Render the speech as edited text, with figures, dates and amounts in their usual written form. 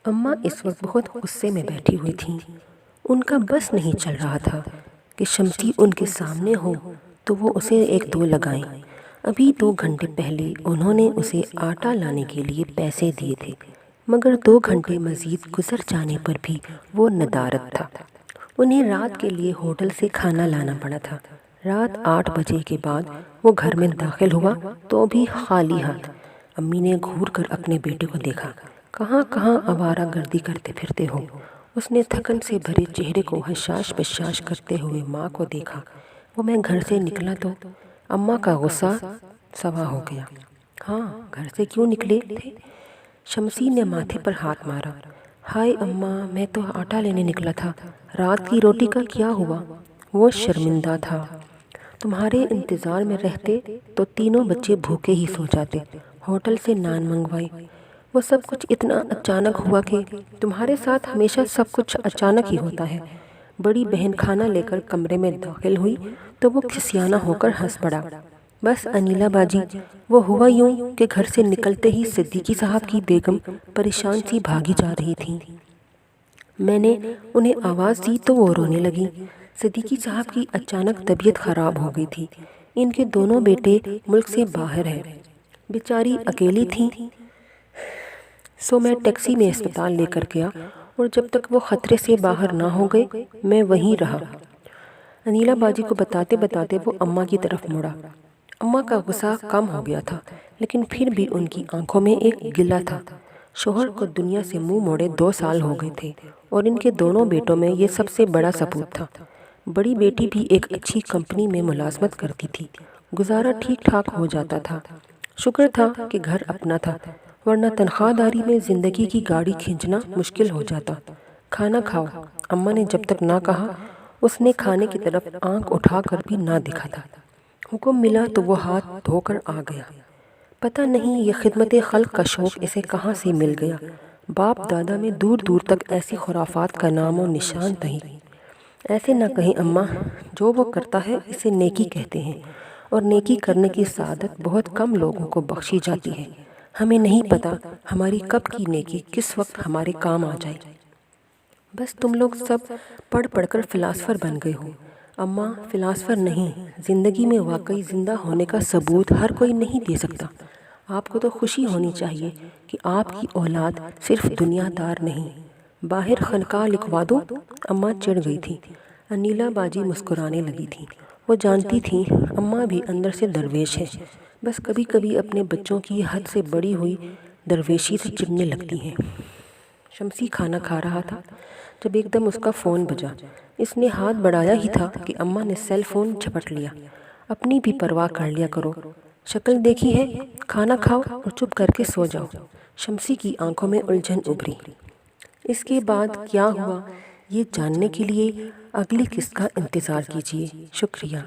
اماں اس وقت بہت غصے میں بیٹھی ہوئی تھیں۔ ان کا بس نہیں چل رہا تھا کہ شمسی ان کے سامنے ہو تو وہ اسے ایک دو لگائیں۔ ابھی 2 گھنٹے پہلے انہوں نے اسے آٹا لانے کے لیے پیسے دیے تھے، مگر 2 گھنٹے مزید گزر جانے پر بھی وہ ندارت تھا۔ انہیں رات کے لیے ہوٹل سے کھانا لانا پڑا تھا۔ رات 8 بجے کے بعد وہ گھر میں داخل ہوا تو بھی خالی ہاتھ۔ امی نے گھور کر اپنے بیٹے کو دیکھا۔ کہاں کہاں آوارہ گردی کرتے پھرتے ہو؟ اس نے تھکن سے بھرے چہرے کو حشاش بشاش کرتے ہوئے ماں کو دیکھا۔ وہ میں گھر سے نکلا تو اماں کا غصہ سوا ہو گیا۔ ہاں، گھر سے کیوں نکلے تھے؟ شمسی نے ماتھے پر ہاتھ مارا۔ ہائے اماں، میں تو آٹا لینے نکلا تھا۔ رات کی روٹی کا کیا ہوا؟ وہ شرمندہ تھا۔ تمہارے انتظار میں رہتے تو تینوں بچے بھوکے ہی سو جاتے۔ ہوٹل سے نان منگوائی۔ وہ سب کچھ اتنا اچانک ہوا کہ تمہارے ساتھ ہمیشہ سب کچھ اچانک ہی ہوتا ہے۔ بڑی بہن کھانا لے کر کمرے میں داخل ہوئی تو وہ کھسیانہ ہو کر ہنس پڑا۔ بس انیلا باجی، وہ ہوا یوں کہ گھر سے نکلتے ہی صدیقی صاحب کی بیگم پریشان سی بھاگی جا رہی تھی۔ میں نے انہیں آواز دی تو وہ رونے لگی۔ صدیقی صاحب کی اچانک طبیعت خراب ہو گئی تھی۔ ان کے دونوں بیٹے ملک سے باہر ہیں۔ بیچاری اکیلی تھیں، سو میں ٹیکسی میں اسپتال لے کر گیا اور جب تک وہ خطرے سے باہر نہ ہو گئے میں وہیں رہا۔ انیلا باجی کو بتاتے بتاتے وہ اماں کی طرف مڑا۔ اماں کا غصہ کم ہو گیا تھا، لیکن پھر بھی ان کی آنکھوں میں ایک گلہ تھا۔ شوہر کو دنیا سے منہ موڑے 2 سال ہو گئے تھے اور ان کے دونوں بیٹوں میں یہ سب سے بڑا ثبوت تھا۔ بڑی بیٹی بھی ایک اچھی کمپنی میں ملازمت کرتی تھی، گزارا ٹھیک ٹھاک ہو جاتا تھا۔ شکر تھا کہ گھر اپنا تھا، ورنہ تنخواہ داری میں زندگی کی گاڑی کھینچنا مشکل ہو جاتا۔ کھانا کھاؤ، اماں نے جب تک نہ کہا اس نے کھانے کی طرف آنکھ اٹھا کر بھی نہ دیکھا تھا۔ حکم ملا تو وہ ہاتھ دھو کر آ گیا۔ پتہ نہیں یہ خدمت خلق کا شوق اسے کہاں سے مل گیا۔ باپ دادا میں دور دور تک ایسی خرافات کا نام و نشان نہیں۔ ایسے نہ کہیں اماں، جو وہ کرتا ہے اسے نیکی کہتے ہیں، اور نیکی کرنے کی سعادت بہت کم لوگوں کو بخشی جاتی ہے۔ ہمیں نہیں پتا ہماری کب کی نیکی کس وقت ہمارے کام آ جائے۔ بس تم لوگ سب پڑھ پڑھ کر فلاسفر بن گئے ہو۔ اماں، فلاسفر نہیں، زندگی میں واقعی زندہ ہونے کا ثبوت ہر کوئی نہیں دے سکتا۔ آپ کو تو خوشی ہونی چاہیے کہ آپ کی اولاد صرف دنیا دار نہیں۔ باہر خانقاہ لکھوا دو؟ اماں چڑ گئی تھی۔ انیلا باجی مسکرانے لگی تھی۔ وہ جانتی تھیں اماں بھی اندر سے درویش ہے، بس کبھی کبھی اپنے بچوں کی حد سے بڑی ہوئی درویشی سے چڑھنے لگتی ہیں۔ شمسی کھانا کھا رہا تھا جب ایک دم اس کا فون بجا۔ اس نے ہاتھ بڑھایا ہی تھا کہ اماں نے سیل فون جھپٹ لیا۔ اپنی بھی پرواہ کر لیا کرو، شکل دیکھی ہے، کھانا کھاؤ اور چپ کر کے سو جاؤ۔ شمسی کی آنکھوں میں الجھن ابھری۔ اس کے بعد کیا ہوا یہ جاننے کے لیے اگلی قسط کا انتظار کیجیے۔ شکریہ۔